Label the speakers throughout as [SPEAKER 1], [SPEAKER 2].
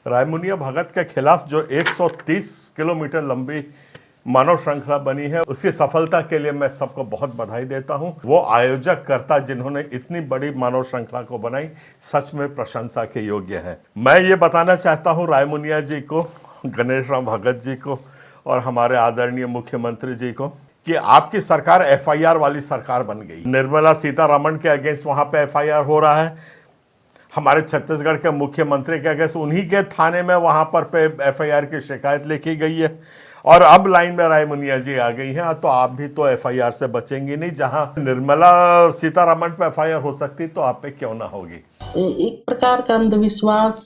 [SPEAKER 1] रायमुनिया भगत के खिलाफ जो 130 किलोमीटर लंबी मानव श्रृंखला बनी है, उसकी सफलता के लिए मैं सबको बहुत बधाई देता हूं। वो आयोजक करता जिन्होंने इतनी बड़ी मानव श्रृंखला को बनाई, सच में प्रशंसा के योग्य है। मैं ये बताना चाहता हूं रायमुनिया जी को, गणेश राम भगत जी को और हमारे आदरणीय मुख्यमंत्री जी को कि आपकी सरकार एफआईआर वाली सरकार बन गई। निर्मला सीतारमण के अगेंस्ट वहां पे एफआईआर हो रहा है। हमारे छत्तीसगढ़ के मुख्यमंत्री के अगेंस्ट उन्हीं के थाने में वहां पर पे एफआईआर की शिकायत लिखी गई है और अब लाइन में रायमुनिया जी आ गई हैं, तो आप भी तो एफआईआर से बचेंगी नहीं। जहां निर्मला सीतारमण पे एफआईआर हो सकती तो आप पे क्यों ना होगी।
[SPEAKER 2] एक प्रकार का अंधविश्वास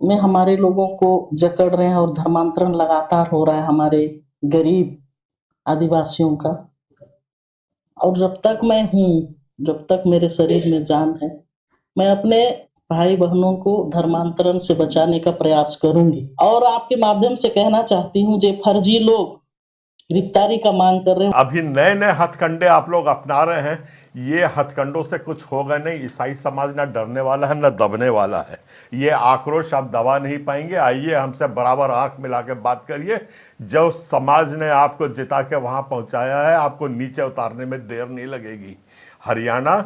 [SPEAKER 2] में हमारे लोगों को जकड़ रहे हैं और धर्मांतरण लगातार हो रहा है हमारे गरीब आदिवासियों का। और जब तक मैं हूँ, जब तक मेरे शरीर में जान है, मैं अपने भाई बहनों को धर्मांतरण से बचाने का प्रयास करूंगी। और आपके माध्यम से कहना चाहती हूँ, जो फर्जी लोग गिरफ्तारी का मांग कर रहे हैं,
[SPEAKER 1] अभी नए नए हथकंडे आप लोग अपना रहे हैं। ये हथकंडों से कुछ होगा नहीं। ईसाई समाज ना डरने वाला है ना दबने वाला है। ये आक्रोश आप दबा नहीं पाएंगे। आइए हमसे बराबर आंख मिला के बात करिए। जो समाज ने आपको जिता के वहां पहुंचाया है, आपको नीचे उतारने में देर नहीं लगेगी। हरियाणा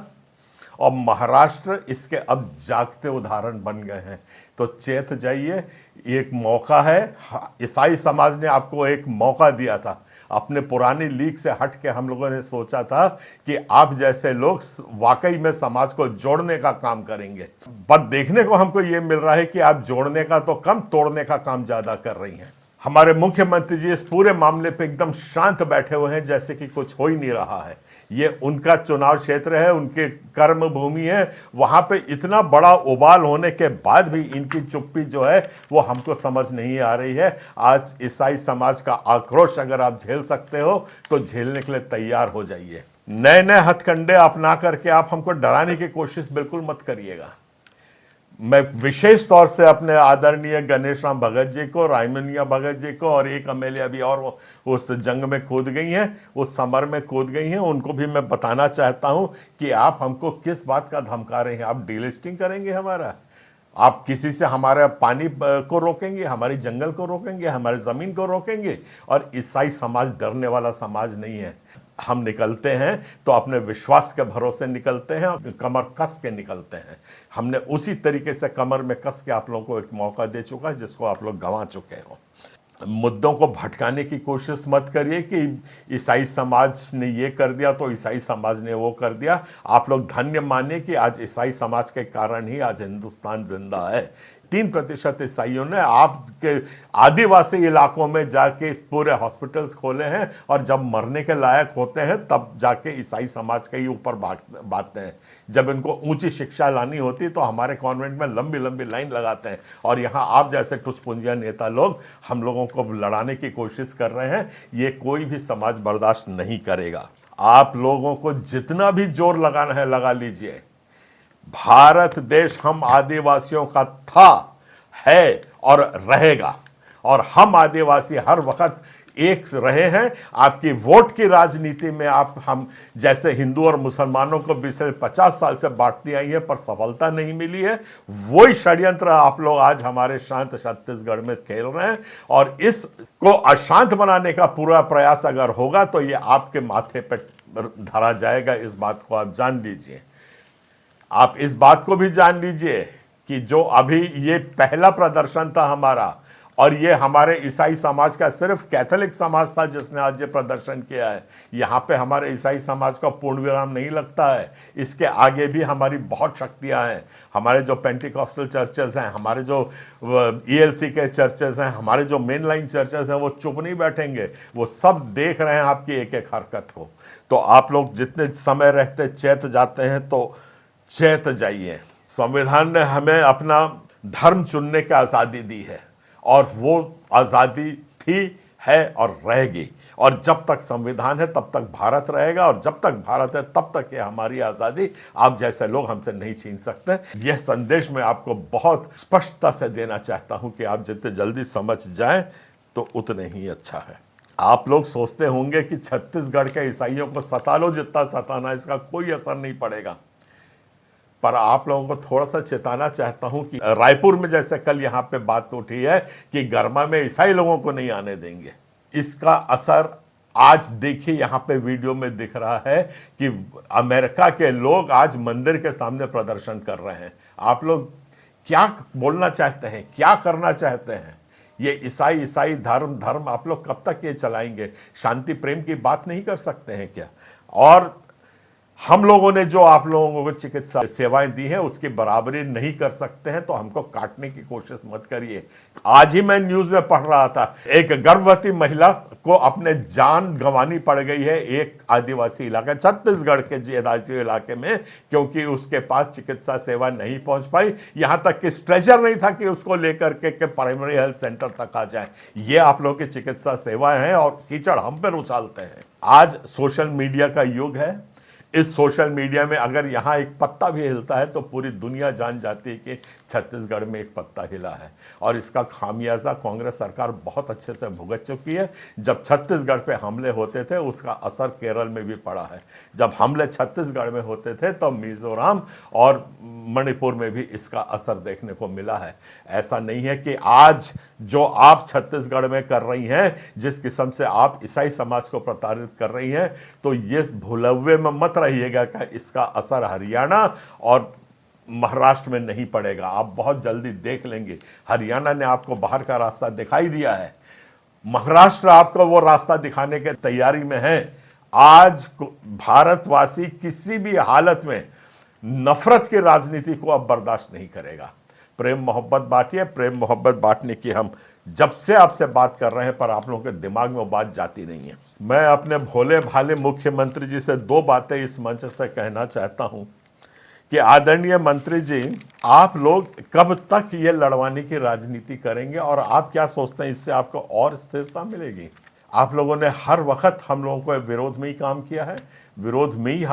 [SPEAKER 1] और महाराष्ट्र इसके अब जागते उदाहरण बन गए हैं। तो चेत जाइए, एक मौका है। ईसाई समाज ने आपको एक मौका दिया था। अपने पुरानी लीग से हट के हम लोगों ने सोचा था कि आप जैसे लोग वाकई में समाज को जोड़ने का काम करेंगे, पर देखने को हमको ये मिल रहा है कि आप जोड़ने का तो कम, तोड़ने का काम ज्यादा कर रही हैं। हमारे मुख्यमंत्री जी इस पूरे मामले पे एकदम शांत बैठे हुए हैं, जैसे कि कुछ हो ही नहीं रहा है। ये उनका चुनाव क्षेत्र है, उनके कर्म भूमि है। वहां पे इतना बड़ा उबाल होने के बाद भी इनकी चुप्पी जो है वो हमको समझ नहीं आ रही है। आज ईसाई समाज का आक्रोश अगर आप झेल सकते हो तो झेलने के लिए तैयार हो जाइए। नए नए हथकंडे अपना करके आप हमको डराने की कोशिश बिल्कुल मत करिएगा। मैं विशेष तौर से अपने आदरणीय गणेश राम भगत जी को, रायमुनिया भगत जी को और एक एमएलए अभी और उस जंग में कूद गई हैं, उस समर में कूद गई हैं, उनको भी मैं बताना चाहता हूं कि आप हमको किस बात का धमका रहे हैं। आप डीलिस्टिंग करेंगे हमारा? आप किसी से हमारे पानी को रोकेंगे, हमारी जंगल को रोकेंगे, हमारी ज़मीन को रोकेंगे? और ईसाई समाज डरने वाला समाज नहीं है। हम निकलते हैं तो अपने विश्वास के भरोसे निकलते हैं, कमर कस के निकलते हैं। हमने उसी तरीके से कमर में कस के आप लोगों को एक मौका दे चुका है, जिसको आप लोग गंवा चुके हो। मुद्दों को भटकाने की कोशिश मत करिए कि ईसाई समाज ने ये कर दिया तो ईसाई समाज ने वो कर दिया। आप लोग धन्य मानिए कि आज ईसाई समाज के कारण ही आज हिंदुस्तान जिंदा है। 3% ईसाइयों ने आपके आदिवासी इलाकों में जाके पूरे हॉस्पिटल्स खोले हैं, और जब मरने के लायक होते हैं तब जाके ईसाई समाज के ही ऊपर बांटते हैं। जब इनको ऊंची शिक्षा लानी होती तो हमारे कॉन्वेंट में लंबी लंबी लाइन लगाते हैं, और यहाँ आप जैसे टुचपुंजिया नेता लोग हम लोगों को लड़ाने की कोशिश कर रहे हैं। ये कोई भी समाज बर्दाश्त नहीं करेगा। आप लोगों को जितना भी जोर लगाना है लगा लीजिए। भारत देश हम आदिवासियों का था, है और रहेगा, और हम आदिवासी हर वक्त एक रहे हैं। आपकी वोट की राजनीति में आप हम जैसे हिंदू और मुसलमानों को पिछले 50 साल से बांटती आई है, पर सफलता नहीं मिली है। वही षड्यंत्र आप लोग आज हमारे शांत छत्तीसगढ़ में खेल रहे हैं, और इसको अशांत बनाने का पूरा प्रयास अगर होगा तो ये आपके माथे पर धरा जाएगा। इस बात को आप जान लीजिए। आप इस बात को भी जान लीजिए कि जो अभी ये पहला प्रदर्शन था हमारा, और ये हमारे ईसाई समाज का सिर्फ कैथोलिक समाज था जिसने आज ये प्रदर्शन किया है। यहाँ पे हमारे ईसाई समाज का पूर्ण विराम नहीं लगता है। इसके आगे भी हमारी बहुत शक्तियाँ हैं। हमारे जो पेंटिकॉस्टल चर्चेस हैं, हमारे जो ईएलसी के चर्चेस हैं, हमारे जो मेन लाइन चर्चेस हैं, वो चुप नहीं बैठेंगे। वो सब देख रहे हैं आपकी एक एक हरकत को। तो आप लोग जितने समय रहते चेत जाते हैं तो चेत जाइए। संविधान ने हमें अपना धर्म चुनने की आज़ादी दी है, और वो आज़ादी थी, है और रहेगी। और जब तक संविधान है तब तक भारत रहेगा, और जब तक भारत है तब तक ये हमारी आज़ादी आप जैसे लोग हमसे नहीं छीन सकते। यह संदेश मैं आपको बहुत स्पष्टता से देना चाहता हूं कि आप जितने जल्दी समझ जाएं तो उतने ही अच्छा है। आप लोग सोचते होंगे कि छत्तीसगढ़ के ईसाइयों को सता लो जितना सताना, इसका कोई असर नहीं पड़ेगा। पर आप लोगों को थोड़ा सा चेताना चाहता हूं कि रायपुर में जैसे कल यहाँ पे बात उठी है कि गरमा में ईसाई लोगों को नहीं आने देंगे, इसका असर आज देखिए यहाँ पे वीडियो में दिख रहा है कि अमेरिका के लोग आज मंदिर के सामने प्रदर्शन कर रहे हैं। आप लोग क्या बोलना चाहते हैं, क्या करना चाहते हैं? ये ईसाई धर्म आप लोग कब तक ये चलाएंगे? शांति प्रेम की बात नहीं कर सकते हैं क्या? और हम लोगों ने जो आप लोगों को चिकित्सा सेवाएं दी हैं उसकी बराबरी नहीं कर सकते हैं तो हमको काटने की कोशिश मत करिए। आज ही मैं न्यूज में पढ़ रहा था, एक गर्भवती महिला को अपने जान गंवानी पड़ गई है एक आदिवासी इलाका, छत्तीसगढ़ के आदिवासी इलाके में, क्योंकि उसके पास चिकित्सा सेवा नहीं पहुंच पाई। यहां तक कि स्ट्रेचर नहीं था कि उसको लेकर के प्राइमरी हेल्थ सेंटर तक आ जाए। ये आप लोगों की चिकित्सा सेवाएं हैं और कीचड़ हम पर उछालते हैं। आज सोशल मीडिया का युग है। इस सोशल मीडिया में अगर यहाँ एक पत्ता भी हिलता है तो पूरी दुनिया जान जाती है कि छत्तीसगढ़ में एक पत्ता हिला है, और इसका खामियाजा कांग्रेस सरकार बहुत अच्छे से भुगत चुकी है। जब छत्तीसगढ़ पे हमले होते थे उसका असर केरल में भी पड़ा है। जब हमले छत्तीसगढ़ में होते थे तो मिजोरम और मणिपुर में भी इसका असर देखने को मिला है। ऐसा नहीं है कि आज जो आप छत्तीसगढ़ में कर रही हैं, जिस किस्म से आप ईसाई समाज को प्रताड़ित कर रही हैं, तो ये भुलव्वे में मत रहिएगा कि इसका असर हरियाणा और महाराष्ट्र में नहीं पड़ेगा। आप बहुत जल्दी देख लेंगे। हरियाणा ने आपको बाहर का रास्ता दिखाई दिया है, महाराष्ट्र आपको वो रास्ता दिखाने के तैयारी में है। आज भारतवासी किसी भी हालत में नफरत की राजनीति को अब बर्दाश्त नहीं करेगा। प्रेम मोहब्बत बांटिए। प्रेम मोहब्बत बांटने की हम जब से आपसे बात कर रहे हैं, पर आप लोगों के दिमाग में वो बात जाती नहीं है। मैं अपने भोले भाले मुख्यमंत्री जी से दो बातें इस मंच से कहना चाहता हूं कि आदरणीय मंत्री जी, आप लोग कब तक ये लड़वाने की राजनीति करेंगे और आप क्या सोचते हैं इससे आपको और स्थिरता मिलेगी? आप लोगों ने हर वक्त हम लोगों को विरोध में ही काम किया है, विरोध में ही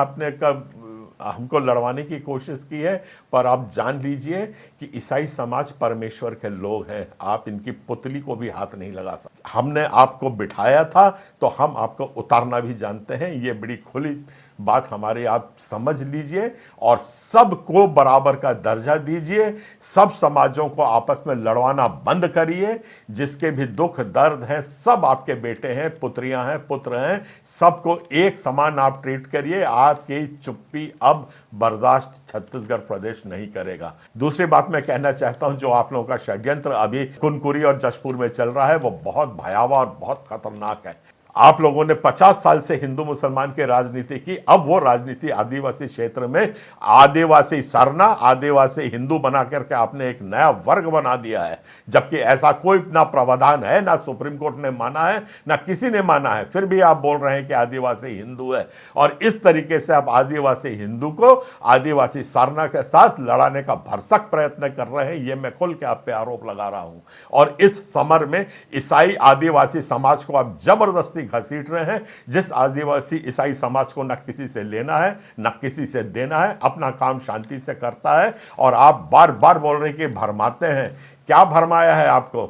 [SPEAKER 1] हमको लड़वाने की कोशिश की है, पर आप जान लीजिए कि ईसाई समाज परमेश्वर के लोग हैं। आप इनकी पुतली को भी हाथ नहीं लगा सकते। हमने आपको बिठाया था तो हम आपको उतारना भी जानते हैं। ये बड़ी खुली बात हमारी आप समझ लीजिए और सबको बराबर का दर्जा दीजिए। सब समाजों को आपस में लड़वाना बंद करिए। जिसके भी दुख दर्द हैं, सब आपके बेटे हैं, पुत्रियां हैं, पुत्र हैं, सबको एक समान आप ट्रीट करिए। आपकी चुप्पी अब बर्दाश्त छत्तीसगढ़ प्रदेश नहीं करेगा। दूसरी बात मैं कहना चाहता हूं, जो आप लोगों का षड्यंत्र अभी कुनकुरी और जशपुर में चल रहा है वो बहुत भयावह और बहुत खतरनाक है। आप लोगों ने 50 साल से हिंदू मुसलमान की राजनीति की, अब वो राजनीति आदिवासी क्षेत्र में आदिवासी सरना, आदिवासी हिंदू बना करके आपने एक नया वर्ग बना दिया है, जबकि ऐसा कोई ना प्रावधान है, ना सुप्रीम कोर्ट ने माना है, ना किसी ने माना है। फिर भी आप बोल रहे हैं कि आदिवासी हिंदू है, और इस तरीके से आप आदिवासी हिंदू को आदिवासी सरना के साथ लड़ाने का भरसक प्रयत्न कर रहे हैं। ये मैं खुल के आप पे आरोप लगा रहा हूं। और इस समर में ईसाई आदिवासी समाज को आप जबरदस्ती घसीट रहे हैं। जिस आदिवासी ईसाई समाज को न किसी से लेना है न किसी से देना है, अपना काम शांति से करता है, और आप बार बार बोल रहे हैं कि भरमाते हैं। क्या भरमाया है आपको?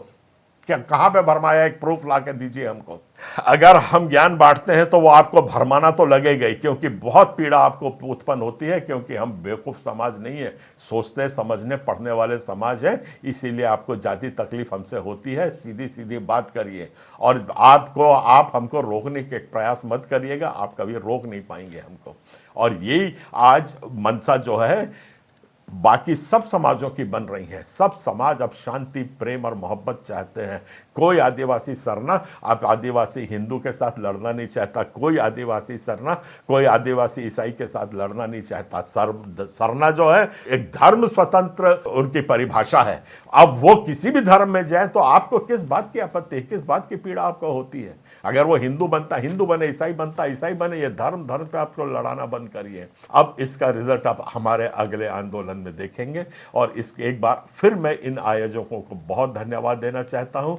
[SPEAKER 1] क्या कहां पे भरमाया? एक प्रूफ ला के दीजिए हमको। अगर हम ज्ञान बांटते हैं तो वो आपको भरमाना तो लगेगा ही, क्योंकि बहुत पीड़ा आपको उत्पन्न होती है, क्योंकि हम बेवकूफ़ समाज नहीं है, सोचते समझने पढ़ने वाले समाज है। इसीलिए आपको ज़्यादा तकलीफ हमसे होती है। सीधी सीधी बात करिए, और आप हमको रोकने के प्रयास मत करिएगा। आप कभी रोक नहीं पाएंगे हमको। और यही आज मनसा जो है बाकी सब समाजों की बन रही है। सब समाज अब शांति, प्रेम और मोहब्बत चाहते हैं। कोई आदिवासी सरना अब आदिवासी हिंदू के साथ लड़ना नहीं चाहता। कोई आदिवासी सरना कोई आदिवासी ईसाई के साथ लड़ना नहीं चाहता। सरना जो है एक धर्म स्वतंत्र उनकी परिभाषा है। अब वो किसी भी धर्म में जाए तो आपको किस बात की आपत्ति है, किस बात की पीड़ा आपको होती है? अगर वो हिंदू बनता हिंदू बने, ईसाई बनता ईसाई बने, ये धर्म पे आपको लड़ाना बंद करिए। अब इसका रिजल्ट आप हमारे अगले आंदोलन में देखेंगे। और इसके एक बार फिर मैं इन आयोजकों को बहुत धन्यवाद देना चाहता हूं